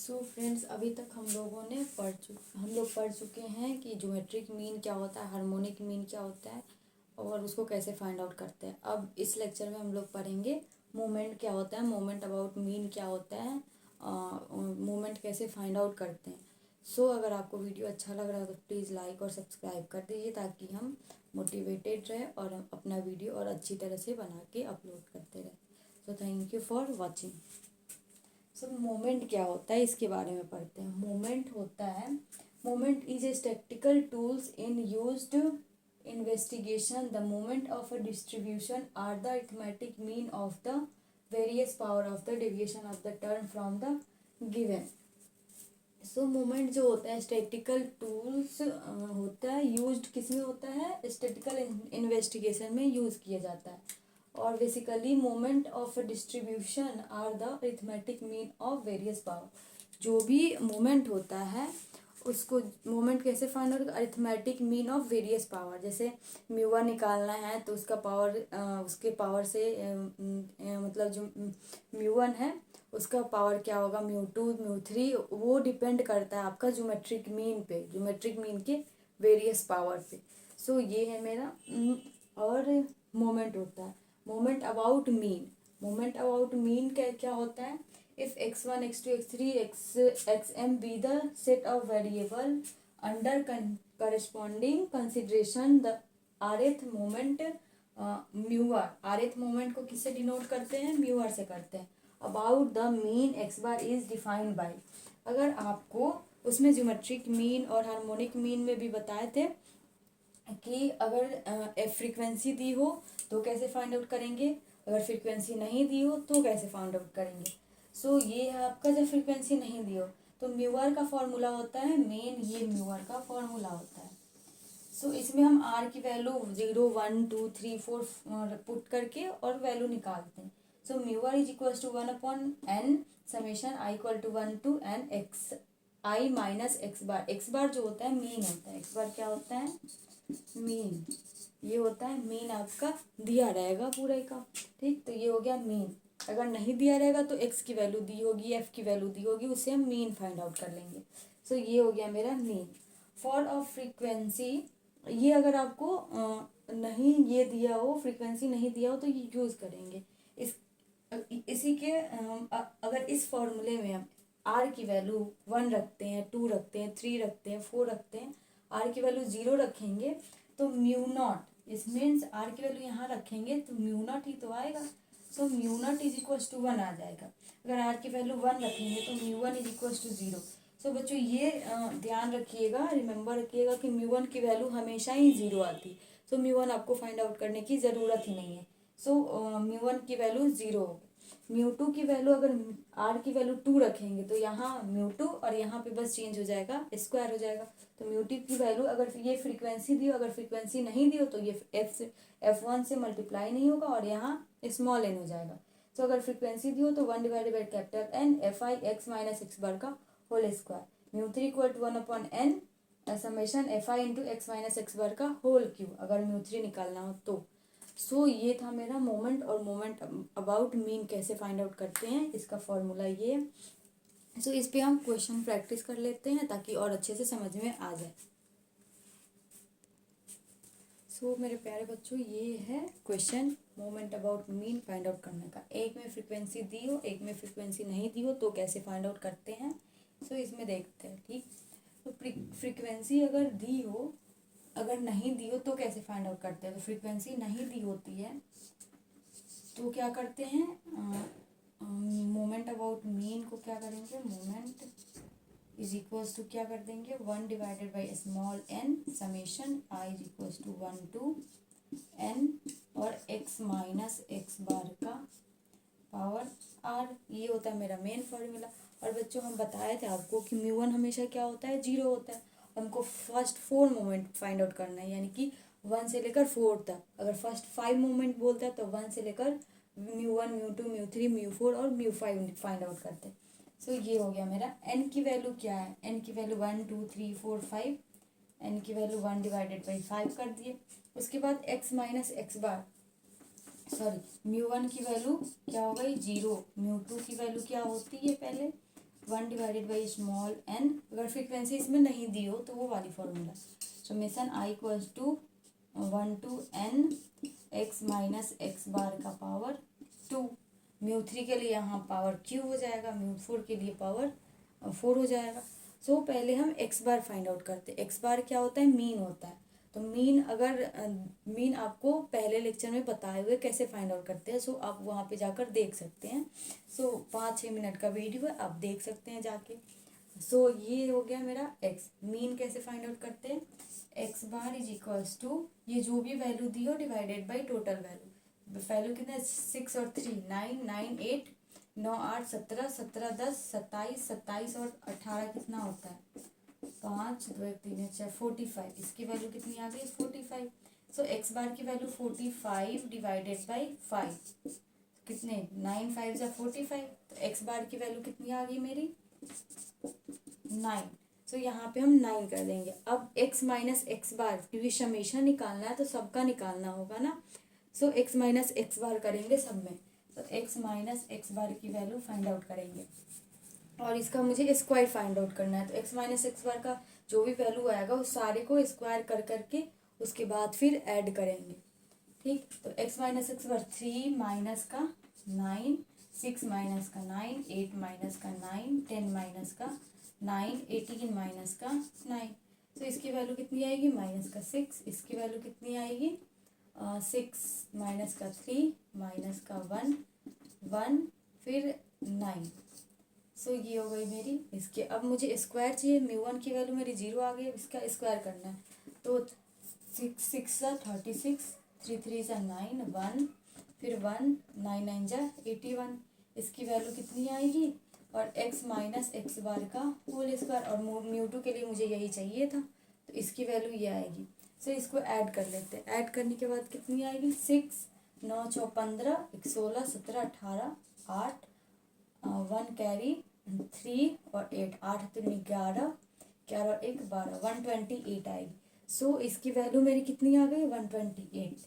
So friends, अभी तक हम लोग पढ़ चुके हैं कि ज्योमेट्रिक मीन क्या होता है, हार्मोनिक मीन क्या होता है और उसको कैसे फाइंड आउट करते हैं। अब इस लेक्चर में हम लोग पढ़ेंगे मोमेंट क्या होता है, मोमेंट अबाउट मीन क्या होता है, मोमेंट कैसे फाइंड आउट करते हैं। सो अगर आपको वीडियो अच्छा लग रहा है तो प्लीज़ लाइक और सब्सक्राइब कर दीजिए ताकि हम मोटिवेटेड रहे और हम अपना वीडियो और अच्छी तरह से बना के अपलोड करते रहें। So thank you for watching. सब मोमेंट क्या होता है इसके बारे में पढ़ते हैं। मोमेंट होता है, moment is a statistical tools in used investigation. The moment of a distribution are the arithmetic mean of the various power of the deviation of the term from the given. So moment जो होता है statistical tools होता है, used किस में होता है, statistical investigation में यूज किया जाता है। और basically moment of distribution are the arithmetic mean of various power. जो भी मोमेंट होता है उसको मोमेंट कैसे find out, arithmetic mean of various power. जैसे म्यू वन निकालना है तो उसका पावर उसके पावर से मतलब जो म्यू वन है उसका पावर क्या होगा, म्यू टू म्यू थ्री, वो डिपेंड करता है आपका ज्योमेट्रिक मीन पे, ज्योमेट्रिक मीन के वेरियस पावर पे। सो ये है मेरा और मोमेंट होता है moment about mean. Moment about mean क्या क्या होता है, if x1 x2 x3 xm be the set of variable under corresponding consideration, the rth moment mu R, rth moment को किससे डिनोट करते हैं, म्यू आर से करते हैं। About the mean x bar is defined by, अगर आपको उसमें ज्योमेट्रिक मीन और हार्मोनिक मीन में भी बताए थे कि अगर फ्रीक्वेंसी दी हो तो कैसे फाइंड आउट करेंगे, अगर फ्रीक्वेंसी नहीं दी हो तो कैसे फाइंड आउट करेंगे। सो ये है आपका, जब फ्रीक्वेंसी नहीं दी हो तो म्यू आर का फॉर्मूला होता है मेन, ये म्यू आर का फॉर्मूला होता है। सो इसमें हम आर की वैल्यू 0 1 2 3 4 पुट करके और वैल्यू निकालते हैं। So mu R is equal to 1/n summation I equal to 1 to n X I minus x bar. X bar जो होता है मीन होता है, एक्स बार क्या होता है, मीन। ये होता है मीन, आपका दिया रहेगा पूरे का, ठीक। तो ये हो गया मीन। अगर नहीं दिया रहेगा तो एक्स की वैल्यू दी होगी, एफ की वैल्यू दी होगी, उससे हम मीन फाइंड आउट कर लेंगे। सो ये हो गया मेरा मीन। फॉर अ फ्रीक्वेंसी, ये अगर आपको नहीं ये दिया हो, फ्रीक्वेंसी नहीं दिया हो तो ये यूज करेंगे इसी के अगर इस फॉर्मूले में हम आर की वैल्यू 1 रखते हैं, 2 रखते हैं, 3 रखते हैं, 4 रखते हैं, आर की वैल्यू 0 रखेंगे तो म्यू नॉट, इस मीन्स आर की वैल्यू यहाँ रखेंगे तो म्यू नॉट ही तो आएगा। So mu nought is equal to 1 आ जाएगा। अगर आर की वैल्यू 1 रखेंगे तो mu one is equal to 0। So बच्चों ये ध्यान रखिएगा, रिमेंबर रखिएगा कि म्यू वन की वैल्यू हमेशा ही 0 आती। सो म्यू वन आपको फाइंड आउट करने की ज़रूरत ही नहीं है। सो म्यू वन की वैल्यू 0 होगी। म्यू टू की वैल्यू अगर आर की वैल्यू 2 रखेंगे तो यहाँ म्यू टू और यहाँ पे बस चेंज हो जाएगा, स्क्वायर हो जाएगा। तो म्यू टू की वैल्यू अगर ये फ्रीक्वेंसी दी हो, अगर फ्रीक्वेंसी नहीं दी हो तो ये F1 से मल्टीप्लाई नहीं होगा और यहाँ स्मॉल n हो जाएगा। तो अगर फ्रीक्वेंसी दी हो तो 1 divided by capital N f I x minus x bar का whole square. Mu three equal to 1/n summation F I into x minus x bar का होल क्यूब, अगर म्यू थ्री निकालना हो तो। सो ये था मेरा मोमेंट, और मोमेंट अबाउट मीन कैसे फाइंड आउट करते हैं इसका फॉर्मूला ये है। सो इस पे हम क्वेश्चन प्रैक्टिस कर लेते हैं ताकि और अच्छे से समझ में आ जाए। सो मेरे प्यारे बच्चों, ये है question moment about mean find out करने का। एक में फ्रीक्वेंसी दी हो, एक में फ्रीक्वेंसी नहीं दी हो तो कैसे फाइंड आउट करते हैं। सो इसमें देखते हैं, ठीक। तो फ्रीक्वेंसी अगर दी हो, अगर नहीं दी हो तो कैसे फाइंड आउट करते हैं। तो फ्रीक्वेंसी नहीं दी होती है तो क्या करते हैं, मोमेंट अबाउट मीन को क्या करेंगे, मोमेंट इज इक्वल्स टू क्या कर देंगे, 1 divided by small n summation I is equals to 1 to n और x माइनस एक्स बार का पावर r। ये होता है मेरा मेन फॉर्मूला। और बच्चों हम बताए थे आपको कि म्यू वन हमेशा क्या होता है, 0 होता है। हमको फर्स्ट 4 मोमेंट फाइंड आउट करना है, यानी कि 1 से लेकर 4 तक। अगर फर्स्ट 5 मोमेंट बोलता है तो 1 से लेकर mu one mu two mu three mu four और म्यू फाइव फाइंड आउट करते हैं। सो ये हो गया मेरा। n की वैल्यू क्या है, n की वैल्यू 1 2 3 4 5, n की वैल्यू 1 डिवाइडेड बाई 5 कर दिए। उसके बाद x माइनस एक्स बार, सॉरी म्यू वन की वैल्यू क्या हो गई 0, म्यू टू की वैल्यू क्या होती है पहले 1 डिवाइडेड बाई स्मॉल n, अगर फ्रीक्वेंसी इसमें नहीं दी हो तो वो वाली formula, summation i equals to 1 to n x minus x bar का पावर 2। μ3 के लिए यहाँ पावर q हो जाएगा, μ4 के लिए पावर 4 हो जाएगा। सो पहले हम एक्स बार फाइंड आउट करते हैं। एक्स बार क्या होता है, मीन होता है। तो मीन अगर मीन आपको पहले लेक्चर में बताए हुए कैसे फाइंड आउट करते हैं, सो आप वहाँ पे जाकर देख सकते हैं। सो 5-6 मिनट का वीडियो है, आप देख सकते हैं जाके। सो ये हो गया मेरा एक्स। मीन कैसे फाइंड आउट करते हैं, X bar is equals to ये जो भी वैल्यू दी हो divided by total value. Value कितना है, 6 और 3 9 9 8 9 8 17 17 10 27 27 और 18 कितना होता है, 5 2 1 3 4 45। इसकी वैल्यू कितनी आ गई, 45। सो एक्स बार की वैल्यू 45 डिवाइडेड बाई 5 कितने, 9 5 जा 45। तो एक्स बार की वैल्यू कितनी आ गई मेरी, 9। सो यहाँ पे हम 9 कर देंगे। अब x माइनस एक्स बार, क्योंकि समेशन निकालना है तो सबका निकालना होगा ना। सो x माइनस एक्स बार करेंगे सब में। तो x माइनस एक्स बार की वैल्यू फाइंड आउट करेंगे और इसका मुझे स्क्वायर फाइंड आउट करना है। तो x माइनस एक्स बार का जो भी वैल्यू आएगा उस सारे को स्क्वायर कर करके उसके बाद फिर ऐड करेंगे। ठीक, तो x माइनस एक्स बार 3 माइनस का 9 6 माइनस का 9 8 माइनस का 9 10 माइनस का 9 18 माइनस का 9। तो इसकी वैल्यू कितनी आएगी, माइनस का 6। इसकी वैल्यू कितनी आएगी, 6 माइनस का 3 माइनस का 1 1 फिर 9। सो ये हो गई मेरी इसके। अब मुझे स्क्वायर चाहिए, μ1 की वैल्यू मेरी 0 आ गई। इसका स्क्वायर करना है तो 6 6 जा 36 3 3 जा 9 1 फिर 1 9 9 जा 81। इसकी वैल्यू कितनी आएगी, और x माइनस एक्स बार का होल स्क्वायर, और μ2 के लिए मुझे यही चाहिए था तो इसकी वैल्यू ये आएगी। सो इसको ऐड कर लेते हैं। ऐड करने के बाद कितनी आएगी, 6 9 6 15 16 17 18 8 1 कैरी 3 और 8 8 3 11 11 और 1 12 128 आएगी। सो इसकी वैल्यू मेरी कितनी आ गई, 128।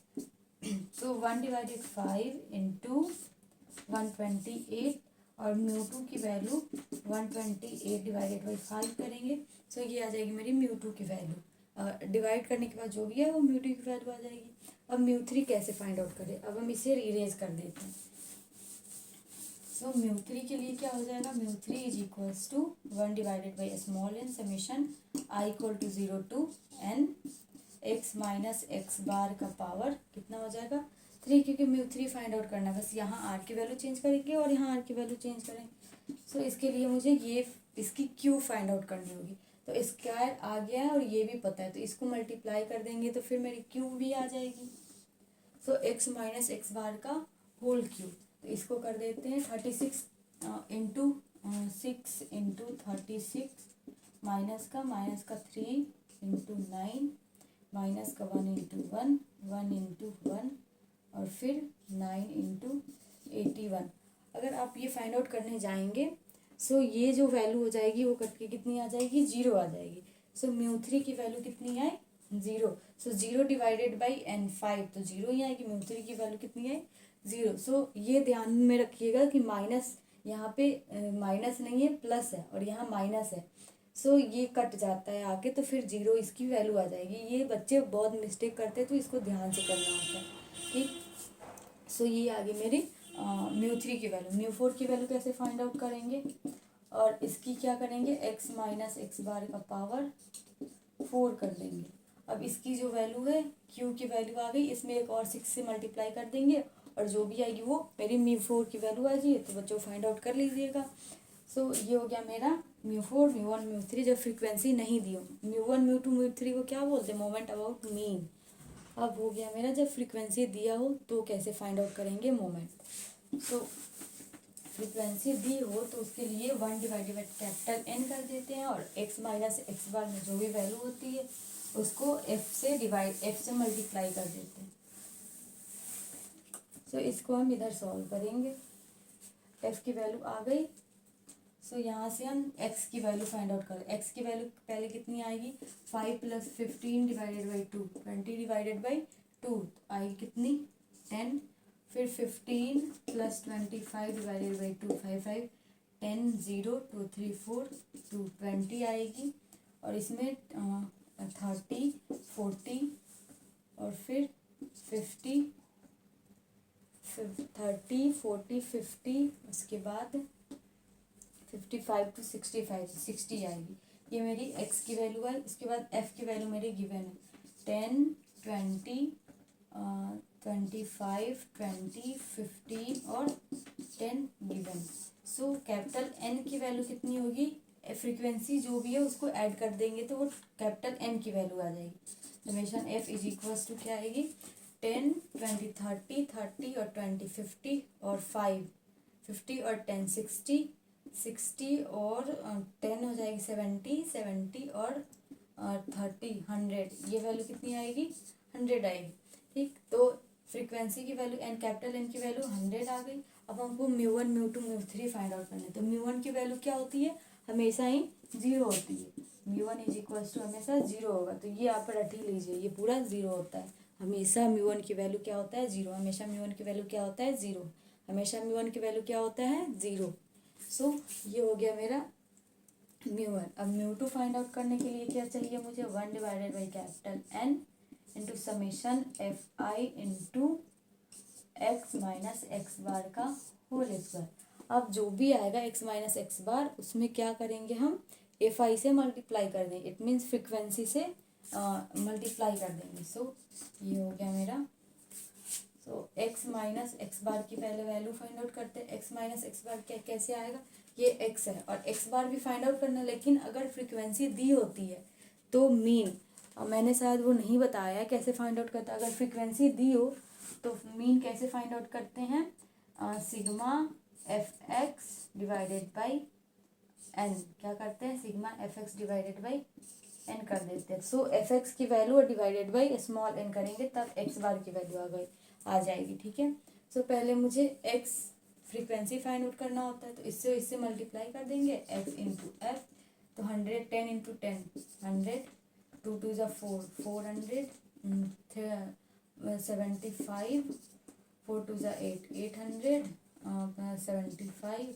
सो 1 डिवाइडेड 5 इंटू 128 और μ2 की वैल्यू 128 डिवाइडेड बाई 5 करेंगे। सो ये आ जाएगी मेरी μ2 की वैल्यू। डिवाइड करने के बाद जो भी है वो μ2 की वैल्यू आ जाएगी। अब μ3 कैसे फाइंड आउट करें, अब हम इसे इरेज कर देते हैं। सो μ3 के लिए क्या हो जाएगा, μ3 is equals to 1 divided by small N summation I equal to 0 to n x minus x bar का पावर कितना हो जाएगा, 3, क्योंकि μ3 फाइंड आउट करना है। बस यहाँ r की वैल्यू चेंज करेंगे और यहाँ r की वैल्यू चेंज करेंगे। सो इसके लिए मुझे ये इसकी q फाइंड आउट करनी होगी। तो स्क्वायर आ गया है और ये भी पता है, तो इसको मल्टीप्लाई कर देंगे तो फिर मेरी q भी आ जाएगी। सो x माइनस एक्स बार का होल क्यूब, तो इसको कर देते हैं 36 इंटू 6 इंटू 36 माइनस का 3 इंटू 9 माइनस का 1 इंटू 1 1 इंटू 1 और फिर 9 इंटू 81। अगर आप ये फाइंड आउट करने जाएंगे सो ये जो वैल्यू हो जाएगी वो कट के कितनी आ जाएगी, 0 आ जाएगी। सो μ3 की वैल्यू कितनी आए, 0। सो 0 डिवाइडेड बाई n 5 तो 0 ही आएगी। μ3 की वैल्यू कितनी है, 0। सो ये ध्यान में रखिएगा कि माइनस यहाँ पे माइनस नहीं है, प्लस है, और यहाँ माइनस है। सो ये कट जाता है आके, तो फिर 0 इसकी वैल्यू आ जाएगी। ये बच्चे बहुत मिस्टेक करते हैं तो इसको ध्यान से करना होता है। ठीक, सो ये आ गई मेरी μ3 की वैल्यू। μ4 की वैल्यू कैसे फाइंड आउट करेंगे, और इसकी क्या करेंगे, x माइनस एक्स बार का पावर 4 कर देंगे। अब इसकी जो वैल्यू है q की वैल्यू आ गई, इसमें एक और 6 से मल्टीप्लाई कर देंगे और जो भी आएगी वो मेरी μ4 की वैल्यू आ जाएगी। तो बच्चों फाइंड आउट कर लीजिएगा। सो ये हो गया मेरा μ4 μ1 μ3 जब फ्रीक्वेंसी नहीं दी हो। μ1 μ2 μ3 को क्या बोलते हैं, मोमेंट अबाउट मीन। अब हो गया मेरा जब फ्रीक्वेंसी दिया हो तो कैसे फाइंड आउट करेंगे मोमेंट। सो फ्रीक्वेंसी दी हो तो उसके लिए 1 डिवाइडेड बाई कैपिटल N कर देते हैं और x माइनस एक्स बार में जो भी वैल्यू होती है उसको f से मल्टीप्लाई कर देते हैं। सो इसको हम इधर सॉल्व करेंगे। f की वैल्यू आ गई। सो यहाँ से हम x की वैल्यू फाइंड आउट करें। x की वैल्यू पहले कितनी आएगी, 5 + 15 डिवाइडेड बाई 2 20 डिवाइडेड बाई 2 आएगी कितनी, 10। फिर 15 + 25 डिवाइडेड बाई 2 5 5 10 0 2 3 4 2 20 आएगी, और इसमें 30 40 और फिर 50 30 40 50, उसके बाद 55 to 65 60 आएगी। ये मेरी एक्स की वैल्यू है। इसके बाद एफ की वैल्यू मेरी गिवन है 10 20 25 20 15 और 10 गिवन। सो कैपिटल एन की वैल्यू कितनी होगी, फ्रीक्वेंसी जो भी है उसको ऐड कर देंगे तो वो कैपिटल एन की वैल्यू आ जाएगी। Summation F is equals to क्या आएगी, 10 20 30 30 और 20 50 और 5 50 और 10 60 60 और 10 हो जाएगी 70 70 और 30 100। ये वैल्यू कितनी आएगी, 100 आएगी। ठीक, तो फ्रीक्वेंसी की वैल्यू एन कैपिटल एन की वैल्यू 100 आ गई। अब हमको म्यू1 म्यू2 म्यू3 फाइंड आउट करना है। तो म्यू1 की वैल्यू क्या होती है, हमेशा ही 0 होती है। म्यू1 इज इक्वल्स टू हमेशा 0 होगा, तो ये आप रट ही लीजिए, ये पूरा 0 होता है। हमेशा म्यू1 की वैल्यू क्या होता है, 0। हमेशा म्यू1 की वैल्यू क्या होता है, 0। हमेशा म्यू1 की वैल्यू क्या होता है, 0। सो ये हो गया मेरा म्यू1। अब म्यू2 फाइंड आउट करने के लिए क्या चाहिए मुझे, 1 divided by capital N into summation F I into x minus x bar का होल स्क्वायर। अब जो भी आएगा एक्स माइनस एक्स बार, उसमें क्या करेंगे हम, एफ आई से मल्टीप्लाई कर देंगे। इट मीन्स फ्रिक्वेंसी से मल्टीप्लाई कर देंगे। सो ये हो गया मेरा। सो एक्स माइनस एक्स बार की पहले वैल्यू फाइंड आउट करते हैं। एक्स माइनस एक्स बार कैसे आएगा, ये एक्स है और एक्स बार भी फाइंड आउट करना है, लेकिन अगर फ्रिक्वेंसी दी होती है तो मीन, मैंने शायद वो नहीं बताया कैसे फाइंड आउट करता है। अगर फ्रिक्वेंसी दी हो तो मीन कैसे फाइंड आउट करते हैं, sigma F X divided by N. क्या करते हैं, sigma F X divided by N कर देते हैं। सो एफ एक्स की वैल्यू और डिवाइडेड बाई स्मॉल एन करेंगे तब एक्स बार की वैल्यू आ जाएगी। ठीक है, सो पहले मुझे एक्स फ्रीक्वेंसी फाइंड आउट करना होता है, तो इससे मल्टीप्लाई कर देंगे एक्स इंटू एफ। तो 100 10 इंटू 10 100 2 2 ज़ा 4 400 75 4 2 ज़ा 8 800 75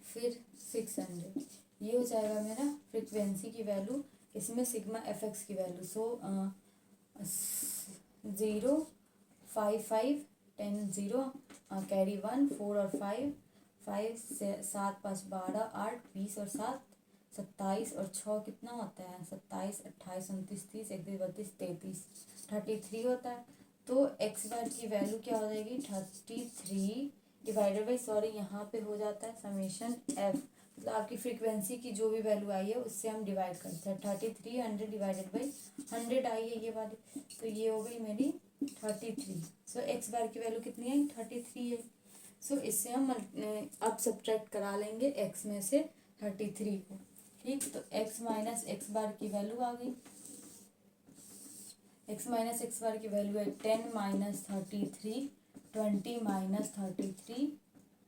फिर 600। ये हो जाएगा मेरा फ्रीक्वेंसी की वैल्यू, इसमें सिग्मा एफ एक्स की वैल्यू। सो 0 5 5 10 0 कैरी 1 4 और 5 5 से 7 5 12 8 20 और 7 27 और 6 कितना होता है, 27 28 29 30 31 32 33 33 होता है। तो एक्स बार की वैल्यू क्या हो जाएगी, 33 डिवाइडेड बाई, सॉरी यहाँ पे हो जाता है समेशन एफ, मतलब आपकी फ्रीक्वेंसी की जो भी वैल्यू आई है उससे हम डिवाइड करते हैं। 33 100 डिवाइडेड बाई 100 आई है ये वाली, तो ये हो गई मेरी 33। सो एक्स बार की वैल्यू कितनी आई, 33 है। सो इससे हम अब सब्ट्रैक्ट करा लेंगे एक्स में से 33 को। ठीक, तो एक्स माइनस एक्स बार की वैल्यू आ गई। एक्स माइनस एक्स बार की वैल्यू है 10 minus 33 20 minus 33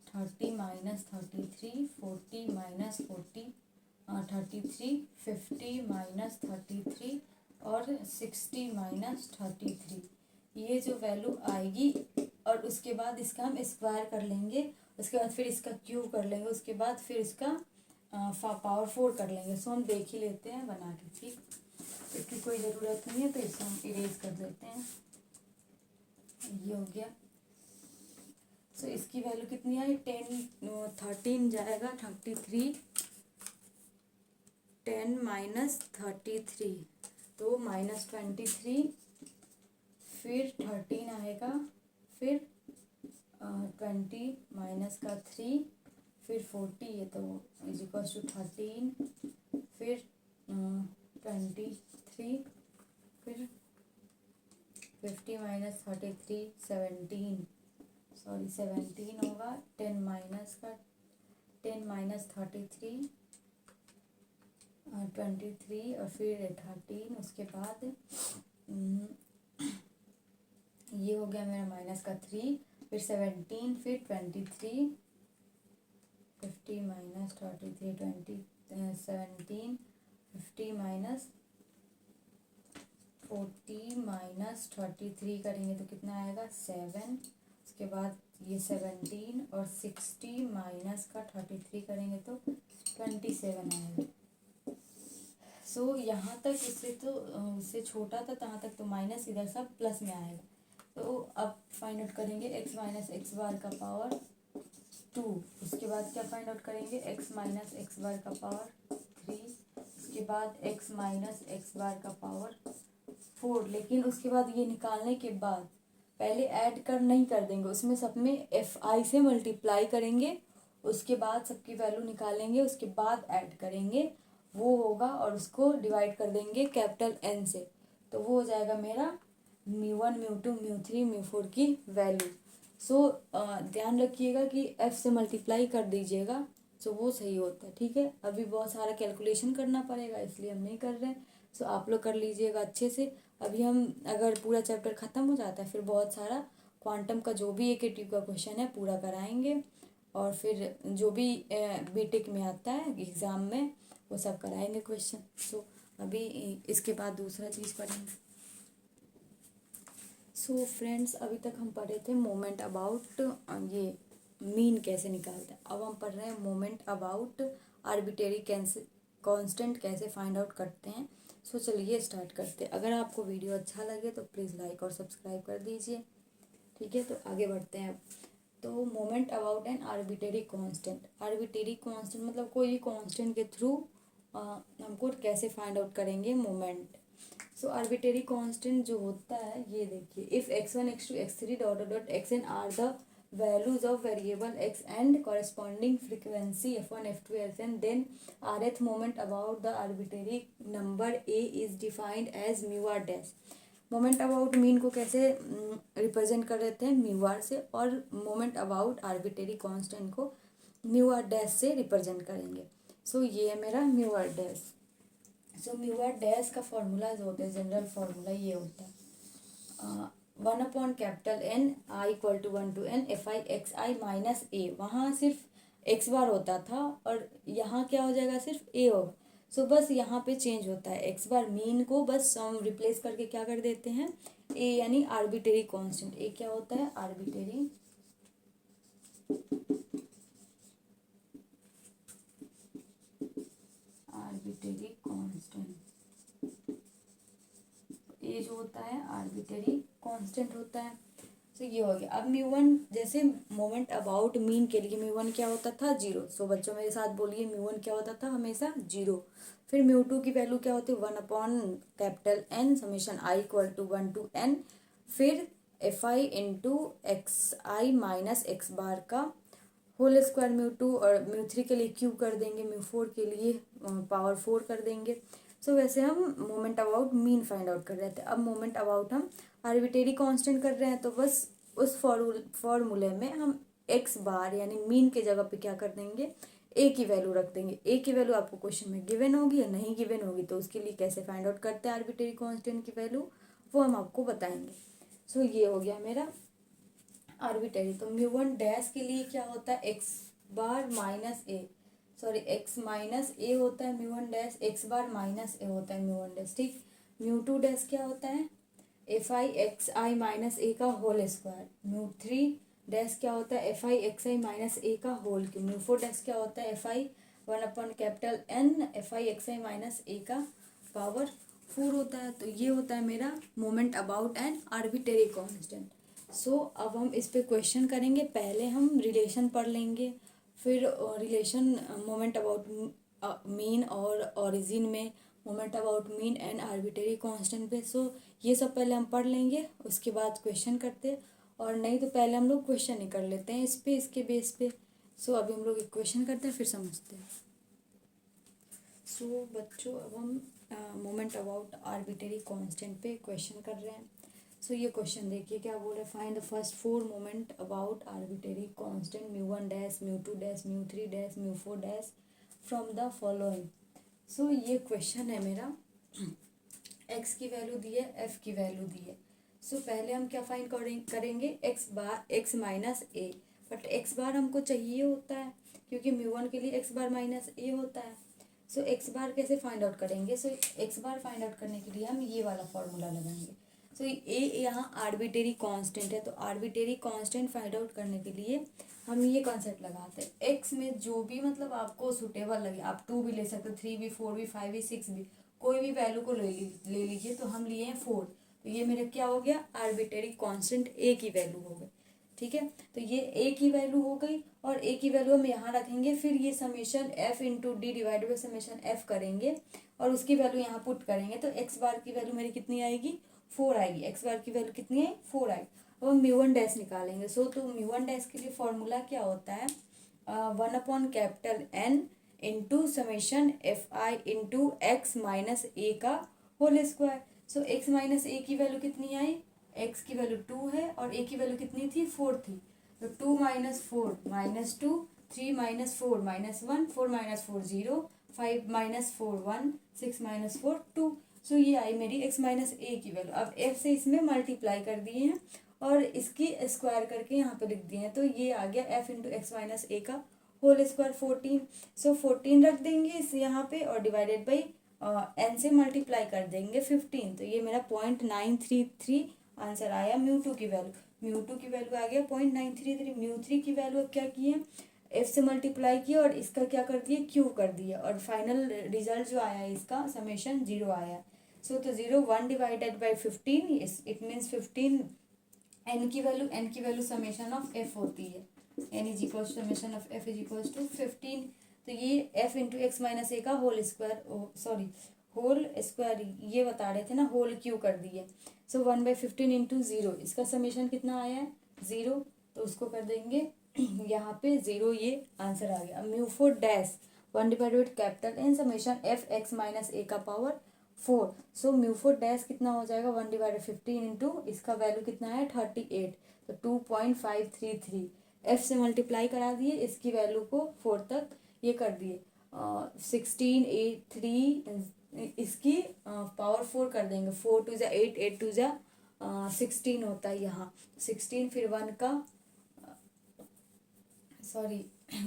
30 minus 33 40 minus 40 33 50 minus 33 और 60 माइनस 33। ये जो वैल्यू आएगी, और उसके बाद इसका हम स्क्वायर कर लेंगे, उसके बाद फिर इसका क्यूब कर लेंगे, उसके बाद फिर इसका पावर 4 कर लेंगे। सो हम देख ही लेते हैं बना के। ठीक, इसकी कोई ज़रूरत नहीं है तो इसको हम इरेज कर देते हैं। ये हो गया। सो इसकी वैल्यू कितनी आई, 13 जाएगा 33 10 माइनस 33 तो माइनस 23, फिर 13 आएगा, फिर 20 माइनस का 3, फिर 40 है तो इज इक्वल्स टू 13, फिर 23, फिर 50 माइनस 33 17, सॉरी 17 होगा। 10 माइनस का 10 माइनस 33 23 और फिर 13, उसके बाद ये हो गया मेरा माइनस का 3, फिर 17, फिर 23 50 माइनस 33 17 50 माइनस 40 माइनस 33 करेंगे तो कितना आएगा 7, उसके बाद ये 17 और 60 माइनस का 33 करेंगे तो 27 आएगा। सो यहाँ तक इससे तो इससे छोटा था तहाँ तक तो माइनस, इधर सब प्लस में आएगा। तो अब फाइंड आउट करेंगे x माइनस एक्स बार का पावर 2। उसके बाद क्या फाइंड आउट करेंगे x माइनस एक्स बार का पावर 3। उसके बाद x माइनस एक्स बार का पावर 4। लेकिन उसके बाद ये निकालने के बाद पहले ऐड कर नहीं कर देंगे, उसमें सब में fi से मल्टीप्लाई करेंगे, उसके बाद सबकी वैल्यू निकालेंगे, उसके बाद ऐड करेंगे, वो होगा और उसको डिवाइड कर देंगे कैपिटल N से। तो वो हो जाएगा मेरा μ1 μ2 μ3 μ4 की वैल्यू। सो ध्यान रखिएगा कि f से मल्टीप्लाई कर दीजिएगा, सो वो सही होता है। ठीक है, अभी बहुत सारा कैलकुलेशन करना पड़ेगा इसलिए हम नहीं कर रहे हैं। सो आप लोग कर लीजिएगा अच्छे से। अभी हम अगर पूरा चैप्टर ख़त्म हो जाता है फिर बहुत सारा क्वांटम का जो भी AKTU का क्वेश्चन है पूरा कराएंगे, और फिर जो भी बीटेक में आता है एग्ज़ाम में वो सब कराएंगे क्वेश्चन। सो अभी इसके बाद दूसरा चीज़ पढ़ेंगे। सो फ्रेंड्स, अभी तक हम पढ़े थे मोमेंट अबाउट ये मीन कैसे निकालते हैं। अब हम पढ़ रहे हैं मोमेंट अबाउट आर्बिट्रेरी कांस्टेंट कैसे फाइंड आउट करते हैं। सो चलिए स्टार्ट करते हैं। अगर आपको वीडियो अच्छा लगे तो प्लीज़ लाइक और सब्सक्राइब कर दीजिए। ठीक है, तो आगे बढ़ते हैं। तो moment about an arbitrary constant. Arbitrary constant मतलब कोई कांस्टेंट के थ्रू हमको कैसे फाइंड आउट करेंगे मोमेंट। सो आर्बिट्रेरी कांस्टेंट जो होता है ये देखिए, if x1 x2 x3 dot dot xn are the values of variable x and corresponding frequency f1 f2 fn then rth moment about the arbitrary number a is defined as mu R dash. Moment about mean को कैसे represent कर देते हैं mu R से, और moment about arbitrary constant को mu R dash से represent करेंगे। सो ये है मेरा mu R dash. So mu R dash का फॉर्मूला जो होता है, जनरल फार्मूला ये होता है 1 upon capital N I equal to 1 to n fi x i minus A. वहाँ सिर्फ x बार होता था और यहाँ क्या हो जाएगा, सिर्फ a होगा। सो बस यहाँ पे चेंज होता है x बार, मीन को बस हम रिप्लेस करके क्या कर देते हैं a, यानी आर्बिट्रेरी कांस्टेंट। a क्या होता है, आर्बिट्रेरी कांस्टेंट। ये जो होता है आर्बिट्रेरी कांस्टेंट होता है। तो ये हो गया। अब म्यू1 जैसे मोमेंट अबाउट मीन के लिए म्यू1 क्या होता था, 0। सो बच्चों मेरे साथ बोलिए, म्यू1 क्या होता था, हमेशा 0। फिर म्यू2 की वैल्यू क्या होती है, 1 upon capital N summation i equal to 1 to n, फिर fi into X I minus x bar का होल स्क्वायर म्यू2, और म्यू3 के लिए क्यूब कर देंगे, म्यू4 के लिए पावर 4 कर देंगे। सो वैसे हम moment about mean find out कर रहे थे। अब मोमेंट अबाउट हम आर्बिट्रेरी कांस्टेंट कर रहे हैं, तो बस उस फॉर्मूले में हम एक्स बार यानी मीन के जगह पे क्या कर देंगे, ए की वैल्यू रख देंगे। ए की वैल्यू आपको क्वेश्चन में गिवन होगी या नहीं गिवन होगी, तो उसके लिए कैसे फाइंड आउट करते हैं आर्बिट्रेरी कांस्टेंट की वैल्यू, वो हम आपको बताएंगे। सो ये हो गया मेरा आर्बिट्रेरी। तो म्यू1 डैश के लिए क्या होता है, एक्स बार माइनस ए, सॉरी एक्स माइनस ए होता है म्यू1 डैश, एक्स बार माइनस ए होता है म्यू1 डैश। ठीक, म्यू2 डैश क्या होता है, F I X I minus A का होल स्क्वायर। म्यू3 डैश क्या होता है, F I X I minus A का होल क्यूब। म्यू4 डैश क्या होता है, F I 1 upon capital N F I X I minus A का पावर 4 होता है। तो ये होता है मेरा moment about an arbitrary constant. So अब हम इस पे क्वेश्चन करेंगे। पहले हम रिलेशन पढ़ लेंगे, फिर रिलेशन मोमेंट अबाउट मीन और ओरिजिन में moment about mean and arbitrary constant पे। सो ये सब पहले हम पढ़ लेंगे, उसके बाद क्वेश्चन करते, और नहीं तो पहले हम लोग क्वेश्चन ही कर लेते हैं इस पे, इसके बेस पे। सो अभी हम लोग एक क्वेश्चन करते हैं फिर समझते हैं। सो बच्चों, अब हम मोमेंट अबाउट आर्बिट्रेरी कांस्टेंट पे क्वेश्चन कर रहे हैं। सो ये क्वेश्चन देखिए क्या बोल रहे हैं, find the first 4 moment about arbitrary constant म्यू1 dash म्यू2 dash म्यू3 dash म्यू4 dash from the following. सो ये क्वेश्चन है मेरा, एक्स की वैल्यू दी है, एफ की वैल्यू दी है। सो पहले हम क्या फाइंड करेंगे, X bar X minus A, but X bar हमको चाहिए होता है क्योंकि म्यू1 के लिए एक्स बार माइनस ए होता है। सो एक्स बार कैसे फाइंड आउट करेंगे, सो एक्स बार फाइंड आउट करने के लिए हम ये वाला फॉर्मूला लगाएंगे। सो ए यहाँ आर्बिट्रेरी कांस्टेंट है, तो आर्बिट्रेरी कांस्टेंट फाइंड आउट करने के लिए हम ये कॉन्सेप्ट लगाते हैं, एक्स में जो भी मतलब आपको सुटेबल लगे, आप 2 भी ले सकते हो, 3 भी, 4 भी, 5 भी, 6 भी, कोई भी वैल्यू को ले लीजिए। तो हम लिए हैं 4, तो ये मेरा क्या हो गया, आर्बिट्रेरी कांस्टेंट ए की वैल्यू हो गई। ठीक है, तो ये ए की वैल्यू हो गई और ए की वैल्यू हम यहाँ रखेंगे, फिर ये summation F into D divide by summation F करेंगे और उसकी वैल्यू यहाँ पुट करेंगे, तो एक्स बार की वैल्यू मेरी कितनी आएगी, 4 आएगी। एक्स बार की वैल्यू कितनी है, 4 आएगी। अब हम म्यू वन डैश निकालेंगे। तो म्यू वन डैश के लिए फॉर्मूला क्या होता है, 1/N into summation F I into x minus A का whole square. So X minus A की वैल्यू कितनी आई, एक्स की वैल्यू 2 है और ए की वैल्यू कितनी थी, 4 थी। तो 2 minus 4 minus 2, 3 minus 4 minus 1, 4 minus 4 0, 5 minus 4 1, 6 minus 4 2। सो ये आई मेरी एक्स माइनस ए की वैल्यू। अब एफ से इसमें मल्टीप्लाई कर दिए हैं और इसकी स्क्वायर करके यहाँ पे लिख दिए हैं, तो ये आ गया F into x minus A का होल स्क्वायर 14। सो 14 रख देंगे इस यहाँ पे और डिवाइडेड बाई एन से मल्टीप्लाई कर देंगे 15, तो ये मेरा 0.933 आंसर आया म्यू टू की वैल्यू। म्यू टू की वैल्यू आ गया 0.933। म्यू थ्री की वैल्यू अब क्या की है, एफ से मल्टीप्लाई किया और इसका क्या कर दिया, क्यू कर दिया और फाइनल रिजल्ट जो आया इसका समेशन 0 आया। सो तो 0 1 divided by 15, it means 15 N की वैल्यू समेशन ऑफ एफ होती है, N is equals to summation of F is equals to 15। तो ये F into x minus A का होल स्क्वायर ये बता रहे थे ना, होल क्यू कर दिए। सो 1/15 इंटू 0, इसका समेशन कितना आया है, 0, तो उसको कर देंगे यहाँ पे 0, ये आंसर आ गया। Mu 4 dash 1 divided capital N summation F X minus A का पावर 4। सो म्यू 4 डैश कितना हो जाएगा, 1 डिवाइडेड 15 इंटू इसका वैल्यू कितना है 38, तो 2.533। एफ से मल्टीप्लाई करा दिए, इसकी वैल्यू को 4 तक ये कर दिए 16 8 3, इसकी पावर 4 कर देंगे, 4 2 जा 8, 8 2 जा 16 होता है यहाँ 16, फिर 1 का सॉरी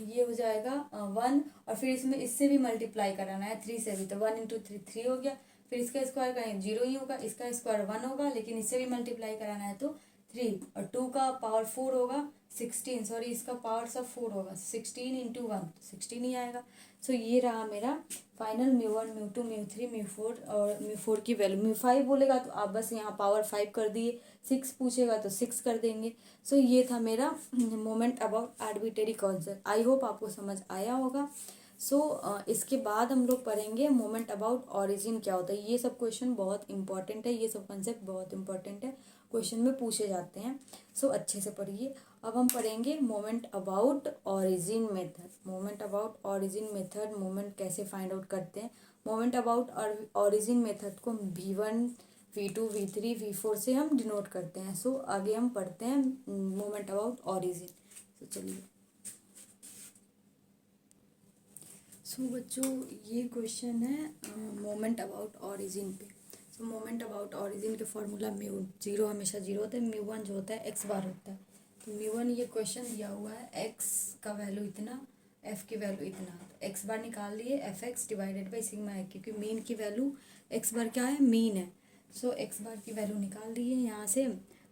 ये हो जाएगा 1 और फिर इसमें इससे भी मल्टीप्लाई कराना है 3 से भी, तो 1 इंटू 3 हो गया। फिर इसका स्क्वायर करेंगे 0 ही होगा, इसका स्क्वायर 1 होगा, लेकिन इससे भी मल्टीप्लाई कराना है तो 3 और 2 का पावर 4 होगा 16, सॉरी इसका पावर सब 4 होगा 16 इंटू 1 16 ही आएगा। सो ये रहा मेरा final mu 1 mu 2 mu 3 mu 4 और म्यू 4 की वैल्यू। म्यू 5 बोलेगा तो आप बस यहाँ पावर 5 कर दिए, 6 पूछेगा तो 6 कर देंगे। सो ये था मेरा moment about arbitrary constant. I hope आपको समझ आया होगा। इसके बाद हम लोग पढ़ेंगे मोमेंट अबाउट ऑरिजिन क्या होता है। ये सब क्वेश्चन बहुत इंपॉर्टेंट है, ये सब कंसेप्ट बहुत इंपॉर्टेंट है, क्वेश्चन में पूछे जाते हैं। अच्छे से पढ़िए। अब हम पढ़ेंगे moment about origin method. Moment about origin method, moment कैसे फाइंड आउट करते हैं। मोमेंट अबाउट ऑरिजिन मेथड को V1 V2 V3 V4 से हम डिनोट करते हैं। आगे हम पढ़ते हैं मोमेंट अबाउट ऑरिजिन। चलिए बच्चों ये क्वेश्चन है मोमेंट अबाउट ऑरिजिन पे। मोमेंट अबाउट ऑरिजिन के फॉर्मूला म्यू 0 हमेशा 0 होता है, म्यू 1 जो होता है एक्स बार होता है। तो म्यू 1 ये क्वेश्चन दिया हुआ है, एक्स का वैल्यू इतना, एफ की वैल्यू इतना, तो एक्स बार निकाल लिए F X divided by sigma है, क्योंकि मीन की वैल्यू एक्स बार क्या है, मीन है। एक्स बार की वैल्यू निकाल दी है यहाँ से।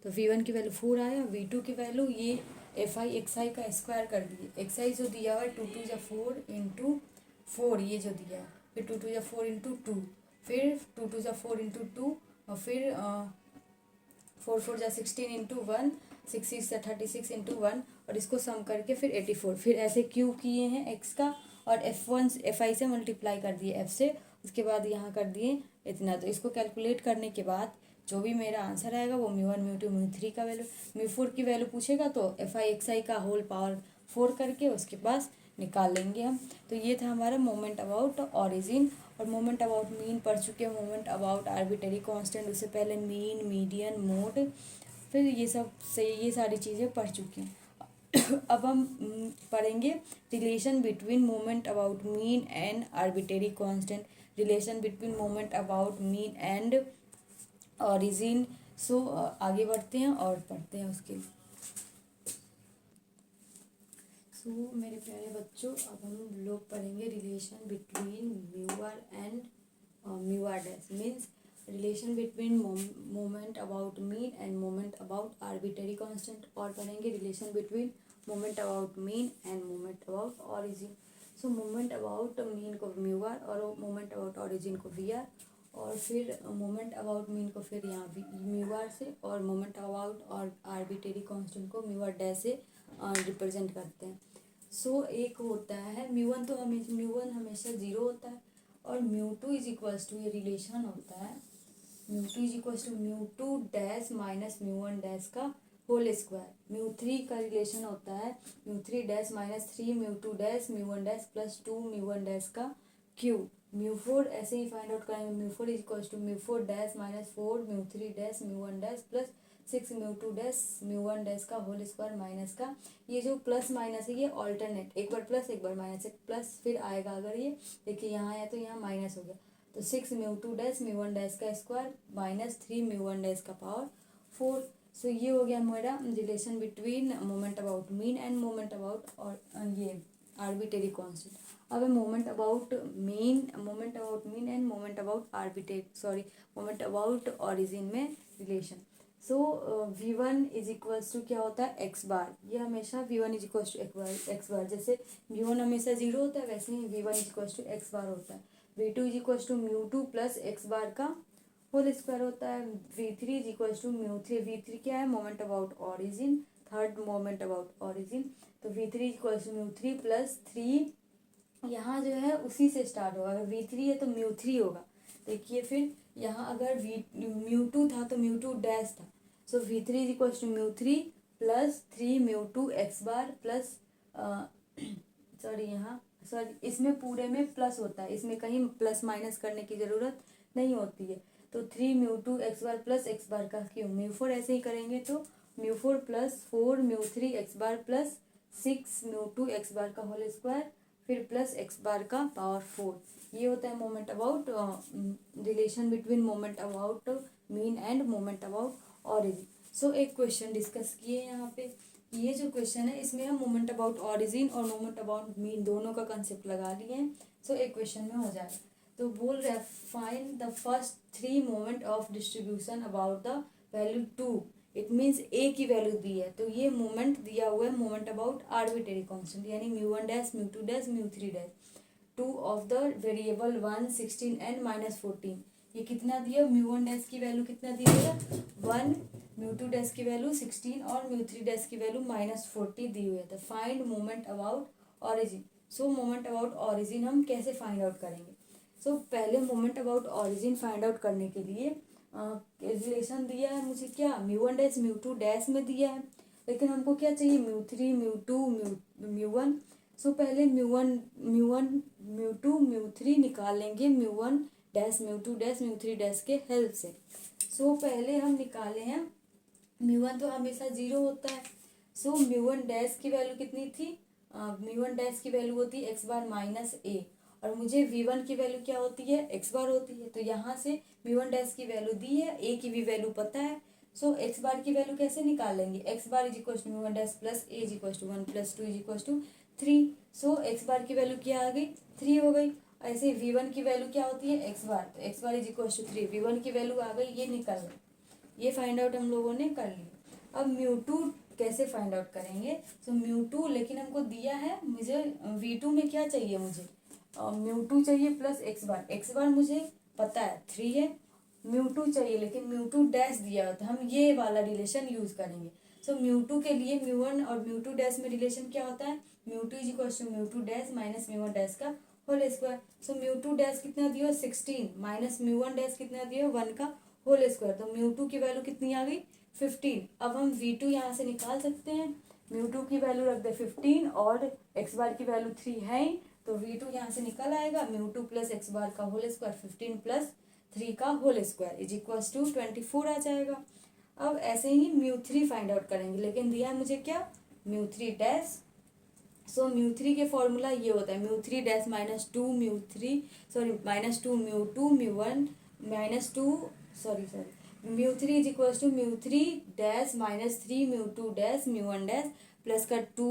तो V1 की वैल्यू 4 आया, V2 की वैल्यू ये एफ आई एक्स आई का स्क्वायर कर दिए। एक्स आई जो दिया हुआ है 2 2 जा 4 इंटू 4 ये जो दिया है, फिर 2 2 जा 4 इंटू 2, फिर 2 2 जा 4 इंटू 2 और फिर 4 4 जा 16 इंटू 1, 6 6 जा 36 इंटू 1 और इसको सम करके फिर 84। फिर ऐसे क्यूब किए हैं एक्स का और F1 एफ आई से मल्टीप्लाई कर दिए एफ से, उसके बाद यहाँ कर दिए इतना। तो इसको कैलकुलेट करने के बाद जो भी मेरा आंसर आएगा वो म्यू 1 म्यू 2 म्यू 3 का वैल्यू, म्यू 4 की वैल्यू पूछेगा तो एफ आई एक्स आई का होल पावर 4 करके उसके पास निकाल लेंगे हम। तो ये था हमारा मोमेंट अबाउट ऑरिजिन। और मोमेंट अबाउट मीन पढ़ चुके हैं, मोमेंट अबाउट आर्बिट्रेरी कांस्टेंट, उससे पहले मीन मीडियन मोड, फिर ये सब से ये सारी चीज़ें पढ़ चुके हैं। अब हम पढ़ेंगे relation between moment about mean and arbitrary constant, relation between moment about mean and origin. आगे बढ़ते हैं और पढ़ते हैं उसके लिए। मेरे प्यारे बच्चों अब हम लोग पढ़ेंगे relation between mu R and mu R dash. Means relation between moment about mean and moment about arbitrary constant, और पढ़ेंगे relation between moment about mean and moment about origin. So moment about mean को mu R और moment about origin को V R, और फिर moment about mean को फिर यहाँ म्यू आर से, और मोमेंट अबाउट और आर्बिटरी कांस्टेंट को म्यू आर डैश से रिप्रेजेंट करते हैं। सो एक होता है म्यू वन, तो म्यू वन हमेशा जीरो होता है, और mu two is equals to, ये रिलेशन होता है mu two is equals to mu two dash minus mu one dash का होल स्क्वायर। म्यू थ्री का रिलेशन होता है mu three dash minus three mu two dash mu one dash plus two mu one dash का cube. Mu four ऐसे ही find out करेंगे, mu four is equals to mu four dash minus four mu three dash mu one dash plus six mu two dash mu one dash का whole square minus का, ये जो plus minus है ये alternate, एक बार plus एक बार minus, एक plus फिर आएगा, अगर ये देखिए यहाँ आया तो यहाँ माइनस हो गया, तो six mu two dash mu one dash का square minus three mu one dash का पावर फोर। सो ये हो गया मेरा relation between moment about mean and moment about और ये आर्बिटरी कांस्टेंट। अब है moment about mean and moment about moment about origin में relation. So V one is equals to क्या होता है एक्स बार, ये हमेशा V one is equals to X बार, जैसे वी वन हमेशा जीरो होता है वैसे ही V one is equals to X bar होता है। V two is equals to mu two plus X bar का होल स्क्वायर होता है। V three is equals to mu three, V three क्या है moment about origin, third moment about origin, तो V three is equals to mu three plus three, यहाँ जो है उसी से स्टार्ट होगा, अगर वी थ्री है तो म्यू थ्री होगा। देखिए फिर यहाँ अगर वी म्यू टू था तो म्यू टू डैश था, so V three is equals to mu three plus three mu two X bar plus sorry इसमें पूरे में प्लस होता है, इसमें कहीं प्लस माइनस करने की ज़रूरत नहीं होती है, तो three mu two X bar plus X bar का क्यों म्यू फोर ऐसे ही करेंगे, तो mu four plus four mu three X bar plus six mu two X bar का होल स्क्वायर फिर प्लस एक्स बार का पावर फोर। ये होता है moment about relation between moment about mean and moment about origin. So एक question discuss किए यहाँ पे, ये जो क्वेश्चन है इसमें हम मोमेंट अबाउट ऑरिजिन और मोमेंट अबाउट मीन दोनों का कंसेप्ट लगा लिए हैं। सो एक क्वेश्चन में हो जाएगा, तो बोल रहे हैं find the first three moment of distribution about the value two, it means A की वैल्यू दी है, तो ये मोमेंट दिया हुआ है मोमेंट अबाउट आर्बिटरी कांस्टेंट यानी mu one dash mu two dash mu three dash, two of the variable one 16 and minus 14। ये कितना दिया, म्यू वन डैश की वैल्यू कितना दी है वन, म्यू टू डैश की वैल्यू 16 और म्यू थ्री डैश की वैल्यू माइनस 40 दी हुई है। तो find moment about origin. So moment about origin हम कैसे फाइंड आउट करेंगे, सो पहले moment about origin find out करने के लिए रिलेशन दिया है मुझे क्या mu one dash mu two dash में दिया है, लेकिन हमको क्या चाहिए mu three mu two mu one. So पहले म्यू टू म्यू थ्री निकाल लेंगे mu one dash mu two dash mu three dash के हेल्प से। सो पहले हम निकाले हैं म्यू वन तो हमेशा जीरो होता है, सो म्यू वन डैश की वैल्यू कितनी थी, म्यू वन डैश की वैल्यू होती है एक्स बार माइनस ए, और मुझे वी वन की वैल्यू क्या होती है एक्स बार होती है, तो यहाँ से म्यू वन डैश की वैल्यू दी है, ए की भी वैल्यू पता है, सो एक्स बार की वैल्यू कैसे निकाल लेंगे, X bar is equal to mu one dash plus A is equal to one plus two is equal to three. So X bar की वैल्यू क्या आ गई थ्री हो गई, ऐसे वी वन की वैल्यू क्या होती है एक्स बार, तो X bar is equal to three, V one की वैल्यू आ गई, ये निकल गई, ये फाइंड आउट हम लोगों ने कर लिया। अब म्यू टू कैसे फाइंड आउट करेंगे, सो म्यू टू लेकिन हमको दिया है, मुझे वी टू में क्या चाहिए, मुझे म्यू टू चाहिए प्लस एक्स बार मुझे पता है थ्री है, म्यू टू चाहिए लेकिन म्यू टू डैश दिया होता है, हम ये वाला रिलेशन यूज करेंगे। सो म्यू टू के लिए म्यू वन और म्यू टू डैश में रिलेशन क्या होता है, mu two is equal to mu two dash minus mu one dash का whole square. So mu two dash कितना दिया 16 माइनस म्यू वन डैश कितना दिया 1 का होल स्क्वायर, तो म्यू टू की वैल्यू कितनी आ गई 15। अब हम वी टू यहाँ से निकाल सकते हैं, म्यू टू की वैल्यू रख दे 15 और एक्स बार की वैल्यू 3 है, तो वी टू यहाँ से निकल आएगा, mu two plus X bar का होल स्क्वायर 15 प्लस 3 का whole square is equal to 24 आ जाएगा। अब ऐसे ही म्यू थ्री फाइंड आउट करेंगे, लेकिन दिया है मुझे क्या mu three dash. So mu three के फॉर्मूला ये होता है mu three dash minus two mu three minus two mu one minus two mu three is equal to mu three dash minus three mu two dash mu one dash plus का to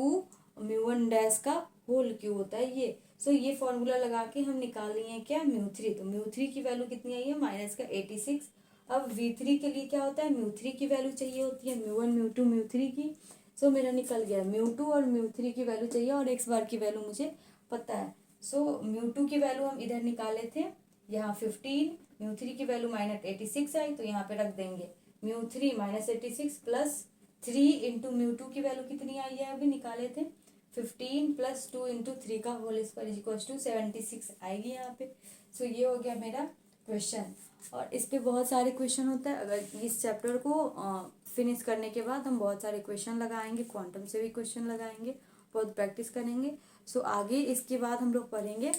mu one dash का whole क्यों होता है ये। सो ये formula लगा के हम निकाल लिए हैं क्या, म्यू3। तो म्यू3 की वैल्यू कितनी आई है, -86। अब v3 के लिए क्या होता है, म्यू3 की वैल्यू चाहिए होती है, म्यू1 म्यू2 म्यू3 की। सो मेरा निकल गया म्यू2 और म्यू3 की वैल्यू चाहिए और x बार की वैल्यू मुझे पता है। सो म्यू2 की वैल्यू हम इधर निकाले थे, यहाँ 15, म्यू3 की वैल्यू -86 आई तो यहाँ पे रख देंगे म्यू3 -86 प्लस 3 इंटू म्यू2 की वैल्यू कितनी आई है, अभी निकाले थे 15 प्लस 2 इंटू 3 का whole square is equal to 76 आएगी यहाँ पे। सो ये हो गया मेरा क्वेश्चन। और इस पे बहुत सारे क्वेश्चन होता है, अगर इस चैप्टर को फिनिश करने के बाद हम बहुत सारे क्वेश्चन लगाएंगे, क्वांटम से भी क्वेश्चन लगाएंगे, बहुत प्रैक्टिस करेंगे। सो आगे इसके बाद हम लोग पढ़ेंगे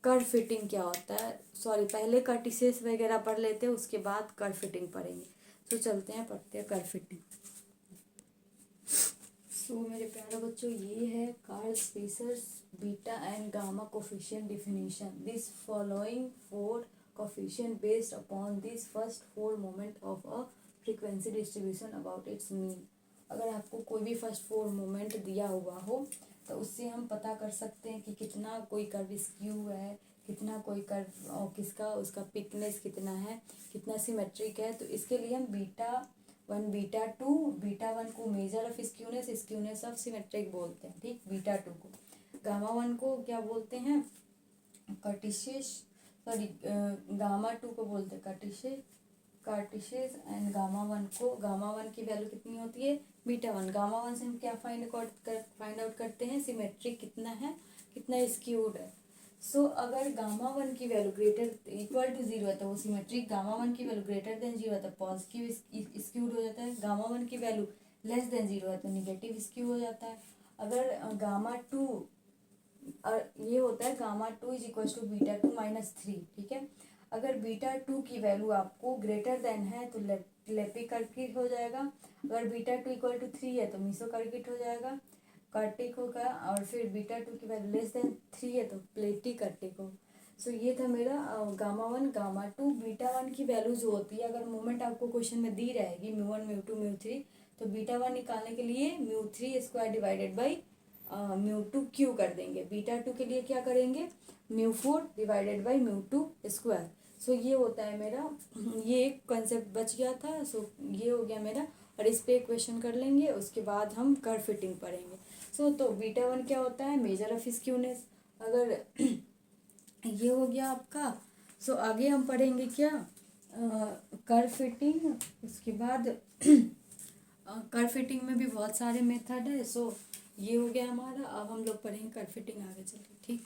कर्व फिटिंग क्या होता है, सॉरी पहले कर्टिसेस वगैरह पढ़ लेते हैं, उसके बाद कर्व फिटिंग पढ़ेंगे। सो चलते हैं पढ़ते हैं कर्व फिटिंग। सो मेरे प्यारे बच्चों, ये है कार्ल स्पेसर्स beta and gamma coefficient definition. This following 4 coefficient based upon this first 4 moment of a frequency distribution about its mean. अगर आपको कोई भी फर्स्ट 4 मोमेंट दिया हुआ हो तो उससे हम पता कर सकते हैं कि कितना कोई कर्व स्क्यू है, कितना कोई कर्व किसका उसका पिकनेस कितना है, कितना सिमेट्रिक है। तो इसके लिए हम बीटा 1 बीटा 1 को measure of skewness of symmetric बोलते हैं, ठीक। बीटा 2 को, गामा 1 को क्या बोलते हैं, कार्टेशियस, सॉरी गामा 2 को बोलते हैं कार्टेशियस एंड गामा 1 की वैल्यू कितनी होती है, बीटा 1। गामा 1 से हम क्या फाइंड आउट करते हैं, सिमेट्रिक कितना है, कितना स्क्यूड है। सो अगर गामा 1 की वैल्यू ग्रेटर इक्वल टू 0 है तो वो सिमेट्रिक, गामा 1 की वैल्यू ग्रेटर देन 0 है तो पॉजिटिव स्क्यूड हो जाता है, गामा 1 की वैल्यू लेस देन 0 है तो निगेटिव स्क्यू हो जाता है। अगर गामा 2 और ये होता है gamma 2 is equal to beta 2 -3, ठीक है। अगर बीटा 2 की वैल्यू आपको ग्रेटर देन है तो लेपिक सर्किट हो जाएगा, अगर बीटा 2 इक्वल टू 3 है तो मीसो सर्किट हो जाएगा, कार्टिक होगा, और फिर बीटा 2 की वैल्यू लेस देन 3 है तो प्लेटी कार्टिक हो। सो ये था मेरा गामा 1 गामा 2 बीटा 1 की वैल्यू जो होती है, अगर मोमेंट आपको क्वेश्चन में दी रहेगी म्यू1 म्यू2 म्यू3, तो बीटा 1 निकालने के लिए म्यू3² डिवाइडेड बाई म्यू2 क्यू कर देंगे। बीटा 2 के लिए क्या करेंगे, म्यू4 डिवाइडेड बाई म्यू2²। सो ये होता है मेरा, ये एक कंसेप्ट बच गया था। सो ये हो गया मेरा, और इस पे क्वेश्चन कर लेंगे, उसके बाद हम कर्व फिटिंग पढ़ेंगे। सो तो बीटा 1 क्या होता है, मेजर ऑफ स्क्यूनेस। अगर ये हो गया आपका, सो आगे हम पढ़ेंगे क्या, कर्व फिटिंग। उसके बाद कर्व फिटिंग में भी बहुत सारे मेथड है। सो ये हो गया हमारा, अब हम लोग पढ़ेंगे कर्व फिटिंग आगे चल के, ठीक।